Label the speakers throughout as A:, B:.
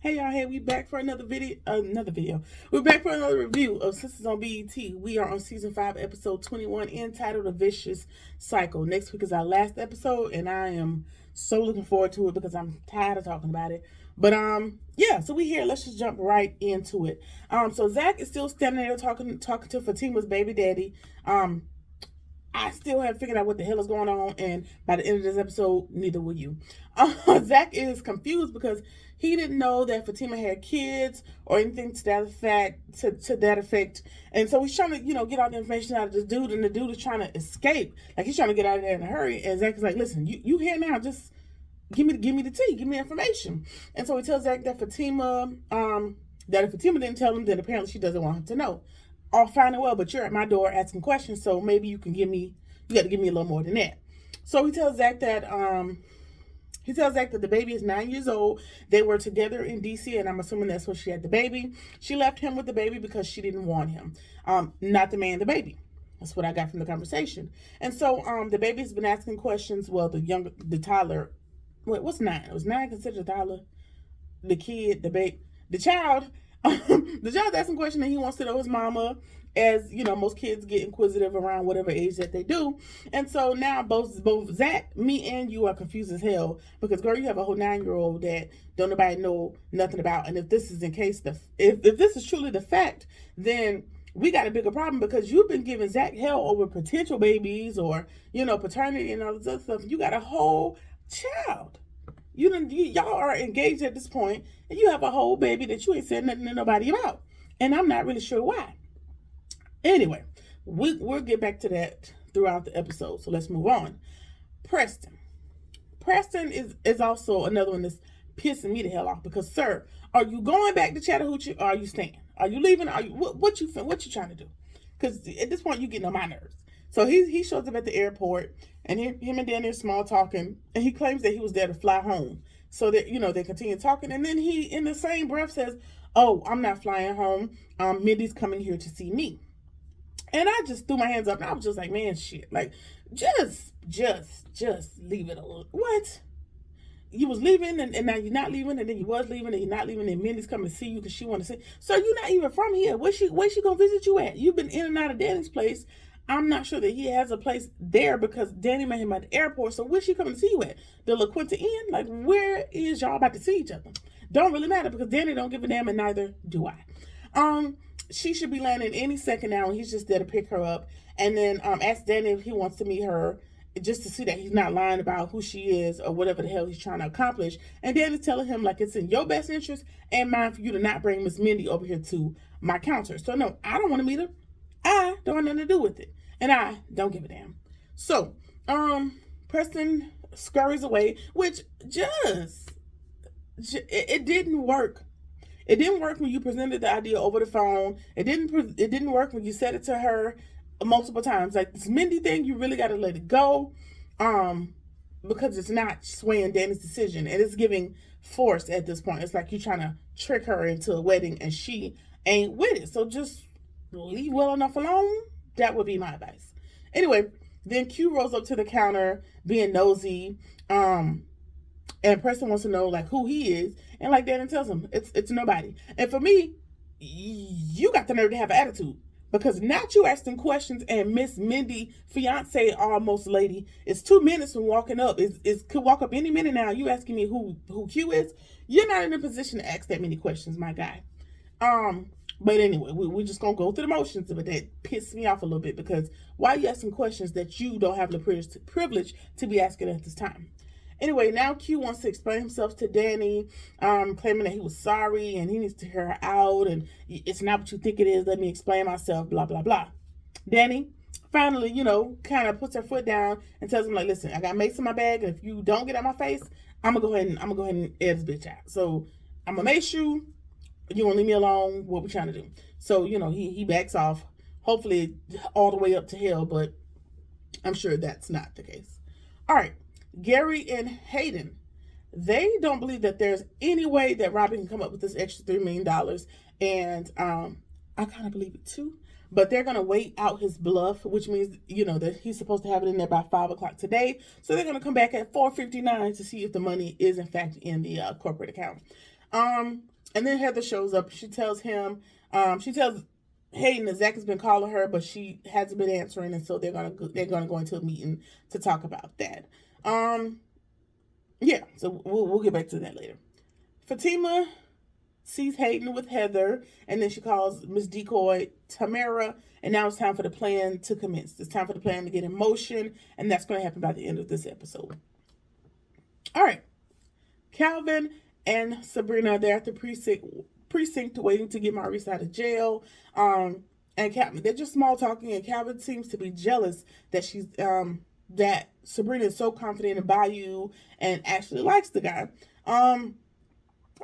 A: Hey y'all, we back for another video. We're back for another review of Sisters on BET. We are on season 5, episode 21, entitled A Vicious Cycle. Next week is our last episode, and I am so looking forward to it because I'm tired of talking about it. But yeah, so we here. Let's just jump right into it. So Zach is still standing there talking to Fatima's baby daddy. I still haven't figured out what the hell is going on, and by the end of this episode, neither will you. Zach is confused because he didn't know that Fatima had kids or anything to that effect. To that effect, and so he's trying to, get all the information out of this dude, and the dude is trying to escape. Like he's trying to get out of there in a hurry. And Zach is like, "Listen, you here now? Just give me the tea, give me information." And so he tells Zach that Fatima, that if Fatima didn't tell him, then apparently she doesn't want him to know. All fine and well, but you're at my door asking questions, so maybe you got to give me a little more than that. So he tells Zach that the baby is 9 years old. They were together in DC, and I'm assuming that's where she had the baby. She left him with the baby because she didn't want him, not the man, the baby. That's what I got from the conversation. And so the baby's been asking questions. Well, the toddler. Wait, what's 9? Was 9 considered a toddler? The kid, the child. The child's asking questions, and he wants to know his mama, as most kids get inquisitive around whatever age that they do. And so now both Zach, me, and you are confused as hell because, girl, you have a whole 9-year-old that don't nobody know nothing about. And if this is if this is truly the fact, then we got a bigger problem because you've been giving Zach hell over potential babies or paternity and all this other stuff. You got a whole child. Y'all are engaged at this point, and you have a whole baby that you ain't said nothing to nobody about. And I'm not really sure why. Anyway, we'll get back to that throughout the episode. So let's move on. Preston is also another one that's pissing me the hell off because, sir, are you going back to Chattahoochee or are you staying? Are you leaving? Are you what you trying to do? Because at this point, you're getting on my nerves. So he shows up at the airport, and him and Danny are small talking, and he claims that he was there to fly home. So that, they continue talking, and then he, in the same breath, says, "Oh, I'm not flying home. Mindy's coming here to see me." And I just threw my hands up, and I was just like, man, shit. Like, just leave it alone. What? You was leaving, and now you're not leaving, and then you was leaving, and you're not leaving, and Mindy's coming to see you because she want to see. So you're not even from here. Where's she going to visit you at? You've been in and out of Danny's place. I'm not sure that he has a place there because Danny met him at the airport. So where's she coming to see you at? The La Quinta Inn? Like, where is y'all about to see each other? Don't really matter because Danny don't give a damn, and neither do I. She should be landing any second now, and he's just there to pick her up. And then ask Danny if he wants to meet her just to see that he's not lying about who she is or whatever the hell he's trying to accomplish. And Danny's telling him, like, it's in your best interest and mine for you to not bring Miss Mindy over here to my counter. So, no, I don't want to meet her. I don't have nothing to do with it. And I don't give a damn. So, Preston scurries away, which it didn't work. It didn't work when you presented the idea over the phone. It didn't work when you said it to her multiple times. Like, this Mindy thing, you really got to let it go, because it's not swaying Danny's decision. And it's giving force at this point. It's like you're trying to trick her into a wedding, and she ain't with it. So just leave well enough alone. That would be my advice. Anyway, then Q rolls up to the counter being nosy. And Preston wants to know, like, who he is. And like Danny tells him, it's nobody. And for me, you got the nerve to have an attitude. Because not you asking questions and Miss Mindy, fiance almost lady, is 2 minutes from walking up. Could walk up any minute now. You asking me who Q is? You're not in a position to ask that many questions, my guy. But anyway, we're just going to go through the motions, but that pissed me off a little bit because why are you asking questions that you don't have the privilege to be asking at this time? Anyway, now Q wants to explain himself to Danny, claiming that he was sorry and he needs to hear her out and it's not what you think it is. Let me explain myself, blah, blah, blah. Danny finally, kind of puts her foot down and tells him, like, listen, I got mace in my bag, and if you don't get out my face, I'm going to go ahead and air this bitch out. So I'm going to mace you. You want to leave me alone? What we trying to do? So, he backs off, hopefully all the way up to hell, but I'm sure that's not the case. All right, Gary and Hayden, they don't believe that there's any way that Robin can come up with this extra $3 million, and I kind of believe it too, but they're going to wait out his bluff, which means, that he's supposed to have it in there by 5 o'clock today, so they're going to come back at 4:59 to see if the money is, in fact, in the corporate account. And then Heather shows up. She tells him, she tells Hayden that Zach has been calling her, but she hasn't been answering, and so they're gonna go into a meeting to talk about that. Yeah, so we'll get back to that later. Fatima sees Hayden with Heather, and then she calls Miss Decoy Tamara, and now it's time for the plan to commence. It's time for the plan to get in motion, and that's going to happen by the end of this episode. All right, Calvin and Sabrina, they're at the precinct waiting to get Maurice out of jail. And Calvin, they're just small talking, and Calvin seems to be jealous that that Sabrina is so confident in Bayou and actually likes the guy.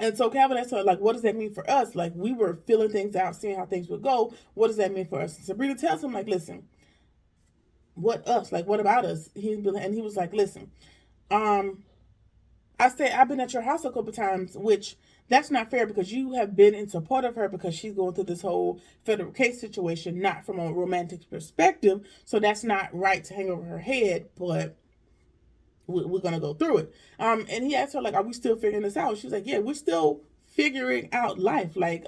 A: And so Calvin asked her, like, what does that mean for us? Like, we were feeling things out, seeing how things would go. What does that mean for us? And Sabrina tells him, like, listen, what us? Like, what about us? And he was like, listen, I said, I've been at your house a couple times, which that's not fair because you have been in support of her because she's going through this whole federal case situation, not from a romantic perspective. So that's not right to hang over her head, but we're going to go through it. And he asked her, like, are we still figuring this out? She's like, yeah, we're still figuring out life. Like,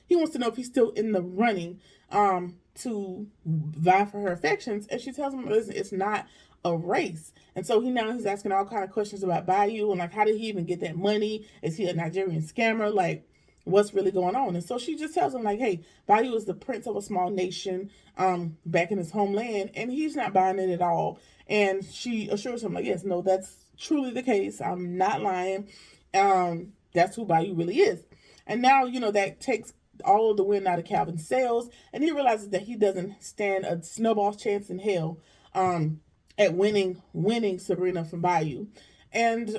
A: he wants to know if he's still in the running to vie for her affections. And she tells him, listen, it's not a race. And so he's asking all kind of questions about Bayou and like, how did he even get that money? Is he a Nigerian scammer? Like, what's really going on? And so she just tells him, like, hey, Bayou is the prince of a small nation back in his homeland, and he's not buying it at all. And she assures him, like, yes, no, that's truly the case. I'm not lying. That's who Bayou really is. And now, that takes all of the wind out of Calvin's sails, and he realizes that he doesn't stand a snowball's chance in hell at winning Sabrina from Bayou. And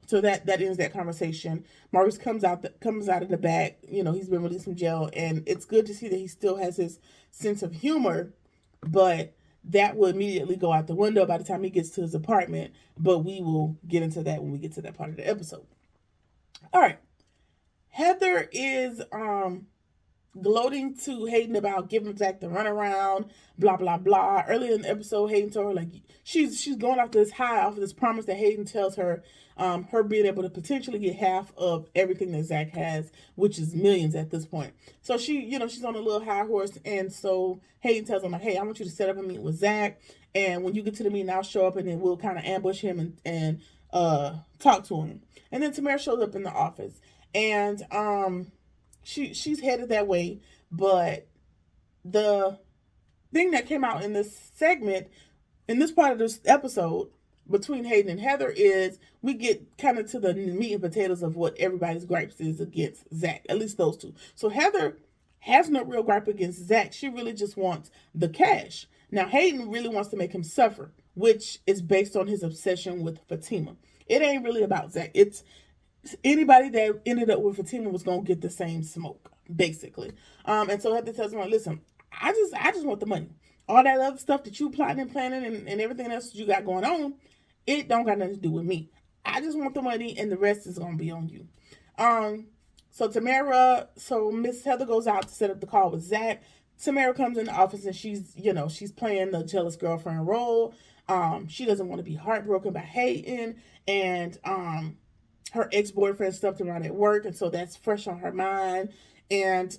A: so that ends that conversation. Maurice comes out of the back. He's been released from jail, and it's good to see that he still has his sense of humor, but that will immediately go out the window by the time he gets to his apartment. But we will get into that when we get to that part of the episode. All right. Heather is gloating to Hayden about giving Zach the runaround, blah, blah, blah. Earlier in the episode, Hayden told her, like, she's going off this high, off of this promise that Hayden tells her, her being able to potentially get half of everything that Zach has, which is millions at this point. So she's on a little high horse, and so Hayden tells him, like, hey, I want you to set up a meeting with Zach, and when you get to the meeting, I'll show up, and then we'll kind of ambush him and talk to him. And then Tamara shows up in the office, and she's headed that way, but the thing that came out in this segment, in this part of this episode, between Hayden and Heather is we get kind of to the meat and potatoes of what everybody's gripes is against Zach, at least those two. So Heather has no real gripe against Zach. She really just wants the cash. Now, Hayden really wants to make him suffer, which is based on his obsession with Fatima. It ain't really about Zach. It's anybody that ended up with Fatima was going to get the same smoke, basically. And so Heather tells him, like, listen, I just want the money. All that other stuff that you plotting and planning and everything else you got going on, it don't got nothing to do with me. I just want the money, and the rest is going to be on you. So Miss Heather goes out to set up the call with Zach. Tamara comes in the office, and she's playing the jealous girlfriend role. She doesn't want to be heartbroken by Hayden, and her ex-boyfriend stuffed around at work, and so that's fresh on her mind. And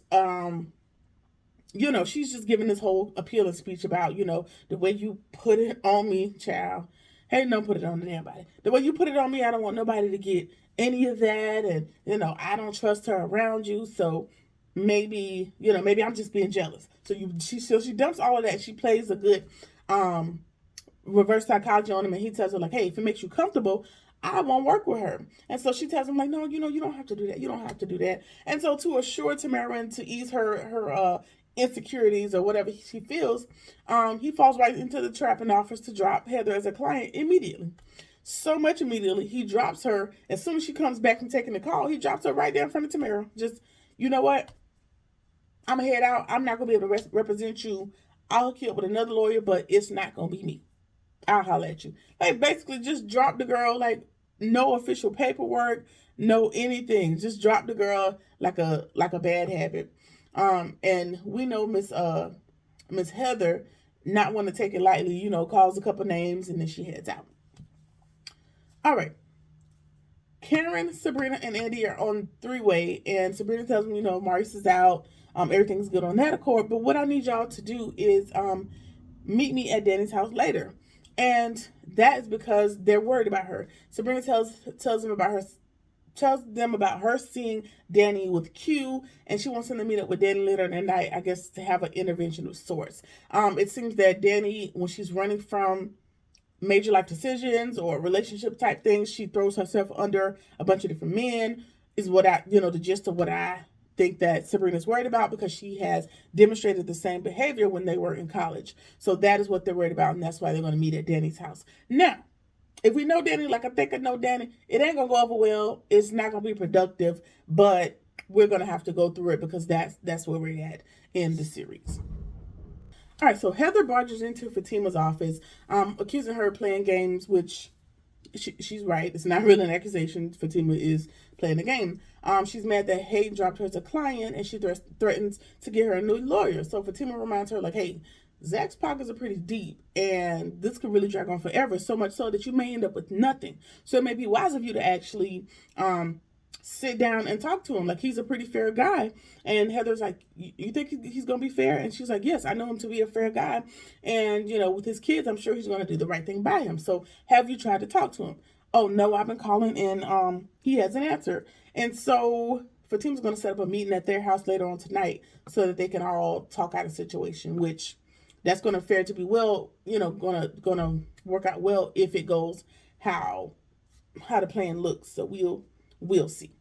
A: she's just giving this whole appealing speech about, the way you put it on me, child. Hey, don't put it on anybody. The way you put it on me, I don't want nobody to get any of that. And, I don't trust her around you. So maybe I'm just being jealous. So she dumps all of that. She plays a good reverse psychology on him. And he tells her, like, hey, if it makes you comfortable, I won't work with her. And so she tells him, like, no, you don't have to do that. You don't have to do that. And so to assure Tamara and to ease her insecurities or whatever she feels, he falls right into the trap and offers to drop Heather as a client immediately. So much immediately, he drops her. As soon as she comes back from taking the call, he drops her right there in front of Tamara. Just, you know what? I'm going to head out. I'm not going to be able to represent you. I'll hook you up with another lawyer, but it's not going to be me. I'll holler at you. Like, basically just drop the girl, like, no official paperwork, no anything. Just drop the girl like a bad habit. And we know Miss Heather not want to take it lightly, calls a couple names, and then she heads out. All right. Karen, Sabrina, and Andy are on three-way, and Sabrina tells me, Maurice is out. Everything's good on that accord. But what I need y'all to do is meet me at Danny's house later. And that is because they're worried about her. Sabrina tells them about her seeing Danny with Q, and she wants them to meet up with Danny later in the night, I guess, to have an intervention of sorts. It seems that Danny, when she's running from major life decisions or relationship type things, she throws herself under a bunch of different men, is what the gist of what I think that Sabrina's worried about, because she has demonstrated the same behavior when they were in college. So that is what they're worried about, and that's why they're going to meet at Danny's house. Now, if we know Danny, like I think I know Danny, it ain't going to go over well. It's not going to be productive, but we're going to have to go through it because that's where we're at in the series. All right, so Heather barges into Fatima's office, accusing her of playing games, which she's right. It's not really an accusation. Fatima is playing a game. She's mad that Hayden dropped her as a client, and she threatens to get her a new lawyer. So Fatima reminds her, like, hey, Zach's pockets are pretty deep, and this could really drag on forever, so much so that you may end up with nothing. So it may be wise of you to actually sit down and talk to him. Like, he's a pretty fair guy. And Heather's like, you think he's going to be fair? And she's like, yes, I know him to be a fair guy. And, with his kids, I'm sure he's going to do the right thing by him. So have you tried to talk to him? Oh, no, I've been calling, and he hasn't answered. And so Fatima's going to set up a meeting at their house later on tonight so that they can all talk out a situation, which that's going to fare to be well, going to work out well if it goes how the plan looks. So we'll see.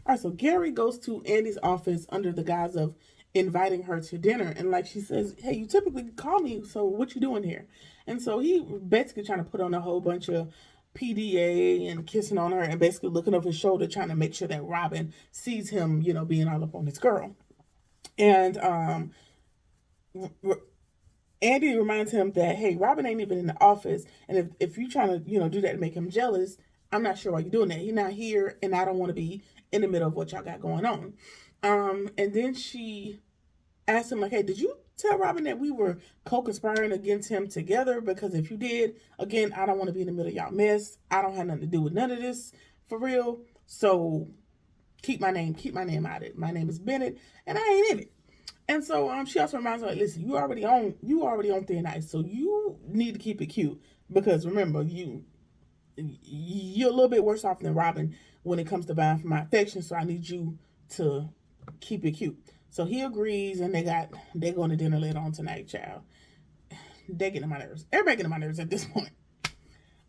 A: All right, so Gary goes to Andy's office under the guise of inviting her to dinner, and like she says, hey, you typically call me, so what you doing here? And so he basically trying to put on a whole bunch of PDA and kissing on her and basically looking over his shoulder, trying to make sure that Robin sees him, being all up on his girl. And Andy reminds him that, hey, Robin ain't even in the office, and if you're trying to, do that to make him jealous, I'm not sure why you're doing that. He's not here, and I don't want to be in the middle of what y'all got going on. And then she asked him, like, hey, did you tell Robin that we were co-conspiring against him together? Because if you did, again, I don't want to be in the middle of y'all mess. I don't have nothing to do with none of this, for real. So keep my name out of it. My name is Bennett, and I ain't in it. And so she also reminds her, like, listen, you already on thin ice, so you need to keep it cute. Because remember, you're a little bit worse off than Robin when it comes to buying for my affection, so I need you to keep it cute. So he agrees, and they're going to dinner later on tonight, child. They're getting on my nerves. Everybody getting on my nerves at this point.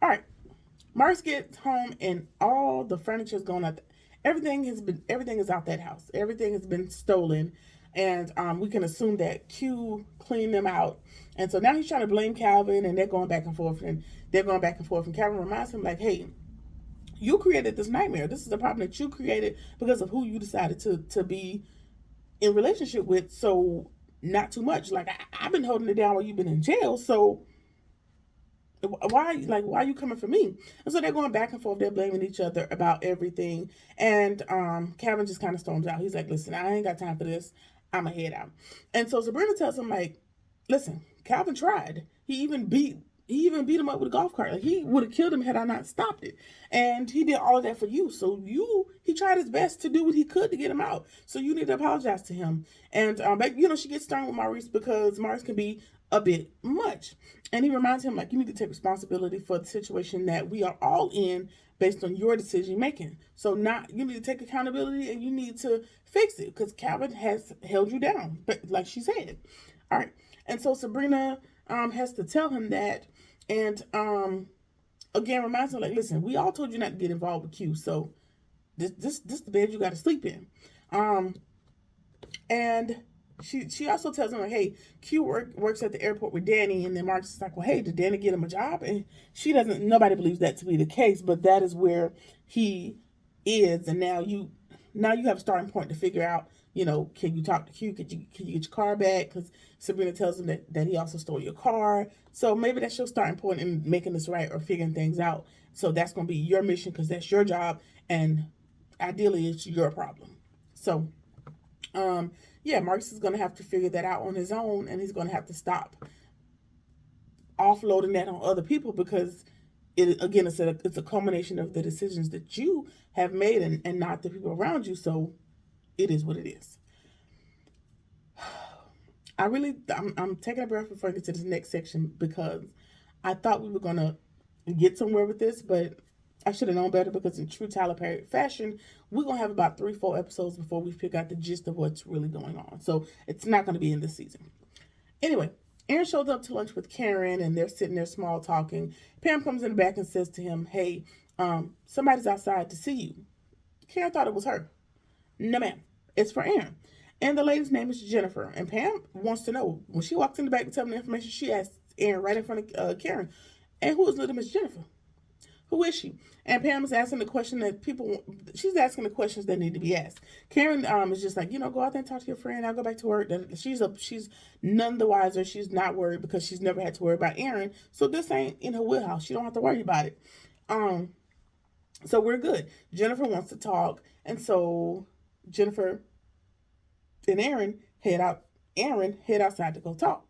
A: All right. Marks gets home, and all the furniture is going out. Everything is out that house. Everything has been stolen, and we can assume that Q cleaned them out. And so now he's trying to blame Calvin, and they're going back and forth, and Calvin reminds him, like, hey, you created this nightmare. This is a problem that you created because of who you decided to be in relationship with. So not too much. Like, I've been holding it down while you've been in jail. So why are you coming for me? And so they're going back and forth. They're blaming each other about everything. And Calvin just kind of storms out. He's like, listen, I ain't got time for this. I'ma head out. And so Sabrina tells him, like, listen, Calvin tried. He even beat him up with a golf cart. Like, he would have killed him had I not stopped it. And he did all of that for you. So he tried his best to do what he could to get him out. So you need to apologize to him. And but she gets stern with Maurice because Maurice can be a bit much. And he reminds him, like, you need to take responsibility for the situation that we are all in based on your decision making. So you need to take accountability, and you need to fix it because Calvin has held you down, but like she said. All right. And so Sabrina has to tell him that, and again reminds him, like, listen, we all told you not to get involved with Q, so this the bed you got to sleep in. And she also tells him, like, hey, Q works at the airport with Danny, and then Mark's is like, well, hey, did Danny get him a job? And nobody believes that to be the case, but that is where he is, and now you have a starting point to figure out, can you talk to Q? Can you get your car back? Because Sabrina tells him that he also stole your car. So maybe that's your starting point in making this right or figuring things out. So that's going to be your mission because that's your job. And ideally, it's your problem. So, Marcus is going to have to figure that out on his own. And he's going to have to stop offloading that on other people because it's a culmination of the decisions that you have made and not the people around you. So it is what it is. I'm taking a breath before I get to this next section because I thought we were gonna get somewhere with this, but I should have known better because in true Tyler Perry fashion, we're gonna have about 3-4 episodes before we pick out the gist of what's really going on. So it's not gonna be in this season. Anyway, Aaron shows up to lunch with Karen and they're sitting there small talking. Pam comes in the back and says to him, "Hey, somebody's outside to see you." Karen thought it was her. "No, ma'am. It's for Aaron." And the lady's name is Jennifer. And Pam wants to know. When she walks in the back to tell them the information, she asks Aaron right in front of Karen, "And who is little Miss Jennifer? Who is she?" And Pam is asking the question that she's asking the questions that need to be asked. Karen is just like, go out there and talk to your friend. I'll go back to work. She's none the wiser. She's not worried because she's never had to worry about Aaron. So this ain't in her wheelhouse. She don't have to worry about it. So we're good. Jennifer wants to talk. And so Jennifer and Aaron head outside to go talk.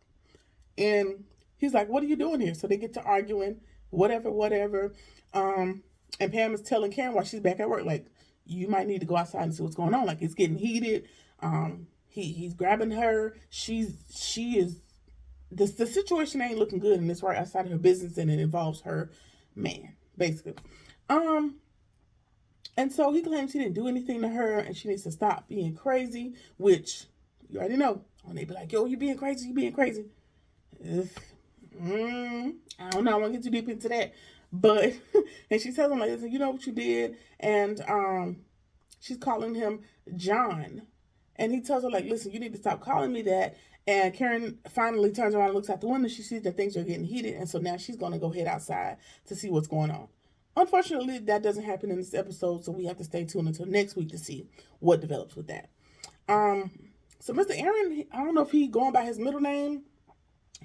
A: And he's like, "What are you doing here?" So they get to arguing, whatever. And Pam is telling Karen while she's back at work, like, "You might need to go outside and see what's going on. Like, it's getting heated. He's grabbing her. She is the situation ain't looking good, and it's right outside of her business, and it involves her man, basically. And so he claims he didn't do anything to her, and she needs to stop being crazy, which you already know. When they be like, "Yo, you being crazy, you being crazy." I don't know. I won't get too deep into that. But, and she tells him, like, "You know what you did?" And she's calling him John. And he tells her, like, "Listen, you need to stop calling me that." And Karen finally turns around and looks out the window. She sees that things are getting heated. And so now she's going to go head outside to see what's going on. Unfortunately, that doesn't happen in this episode. So we have to stay tuned until next week to see what develops with that. So Mr. Aaron, I don't know if he going by his middle name.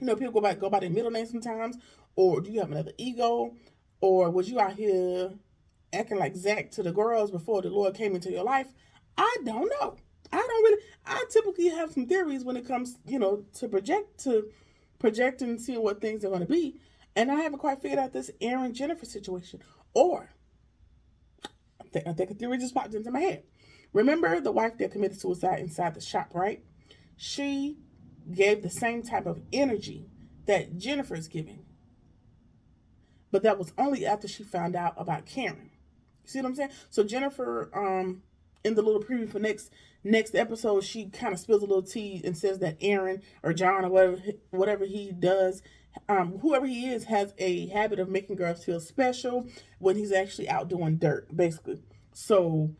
A: People go by their middle name sometimes. Or do you have another ego? Or was you out here acting like Zach to the girls before the Lord came into your life? I don't know. I typically have some theories when it comes, to project and see what things are going to be. And I haven't quite figured out this Aaron Jennifer situation. Or, I think a theory just popped into my head. Remember the wife that committed suicide inside the shop, right? She gave the same type of energy that Jennifer is giving. But that was only after she found out about Karen. You see what I'm saying? So Jennifer, in the little preview for next episode, she kind of spills a little tea and says that Aaron or John or whatever he does, whoever he is, has a habit of making girls feel special when he's actually out doing dirt, basically. So,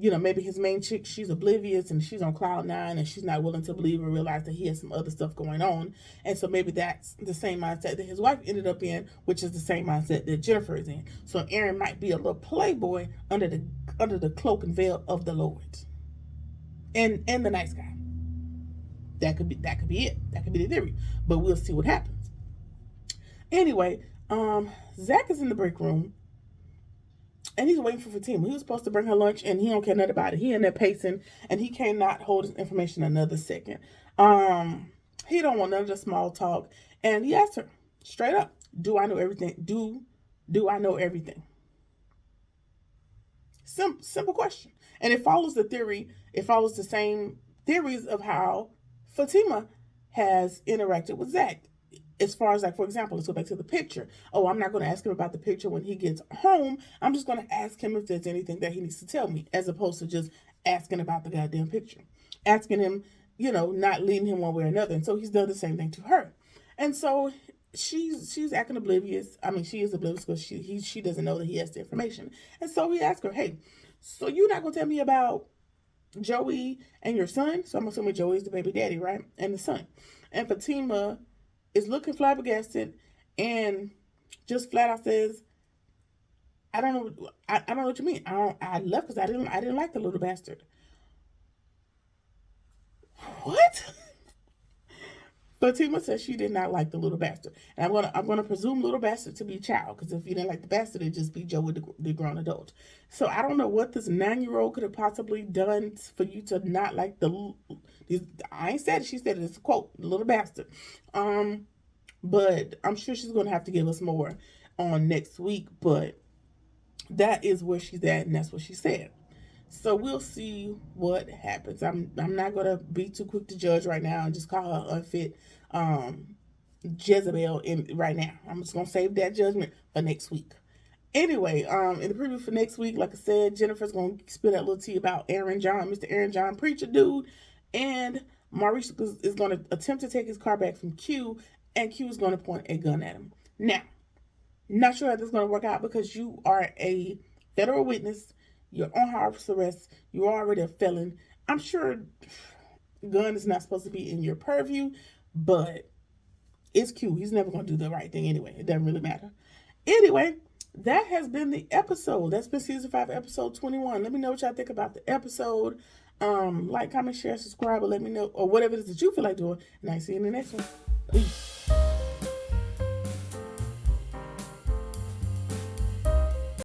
A: maybe his main chick, she's oblivious and she's on cloud nine and she's not willing to believe or realize that he has some other stuff going on. And so maybe that's the same mindset that his wife ended up in, which is the same mindset that Jennifer is in. So Aaron might be a little playboy under the cloak and veil of the Lord. And the nice guy. That could be it. That could be the theory. But we'll see what happens. Anyway, Zach is in the break room. And he's waiting for Fatima. He was supposed to bring her lunch, and he don't care nothing about it. He in there pacing, and he cannot hold his information another second. He don't want none of the small talk. And he asked her straight up, "Do I know everything? Do I know everything?" Simple question. And it follows the theory. It follows the same theories of how Fatima has interacted with Zach. As far as, like, for example, let's go back to the picture. Oh, I'm not going to ask him about the picture when he gets home. I'm just going to ask him if there's anything that he needs to tell me, as opposed to just asking about the goddamn picture. Asking him, not leading him one way or another. And so he's done the same thing to her. And so she's acting oblivious. I mean, she is oblivious because she doesn't know that he has the information. And so he asked her, "Hey, so you're not going to tell me about Joey and your son?" So I'm assuming Joey's the baby daddy, right? And the son. And Fatima is looking flabbergasted and just flat out says, "I don't know. I don't know what you mean. I left because I didn't like the little bastard." What? Fatima says she did not like the little bastard, and I'm gonna presume little bastard to be a child, because if you didn't like the bastard, it'd just be Joe with the grown adult. So I don't know what this 9-year-old could have possibly done for you to not like I ain't said it. She said it. It's a quote, "the little bastard." But I'm sure she's gonna have to give us more on next week, but that is where she's at, and that's what she said. So we'll see what happens. I'm not gonna be too quick to judge right now and just call her unfit Jezebel right now. I'm just gonna save that judgment for next week. Anyway, in the preview for next week, like I said, Jennifer's gonna spill that little tea about Aaron John, Mr. Aaron John, preacher dude, and Maurice is gonna attempt to take his car back from Q, and Q is gonna point a gun at him. Now, not sure how this is gonna work out because you are a federal witness, you're on house arrest, you're already a felon. I'm sure gun is not supposed to be in your purview, but it's Q. He's never gonna do the right thing anyway. It doesn't really matter. Anyway, that has been the episode. That's been season 5, episode 21. Let me know what y'all think about the episode. Like, comment, share, subscribe, or let me know, or whatever it is that you feel like doing. And I see you in the next one. Peace.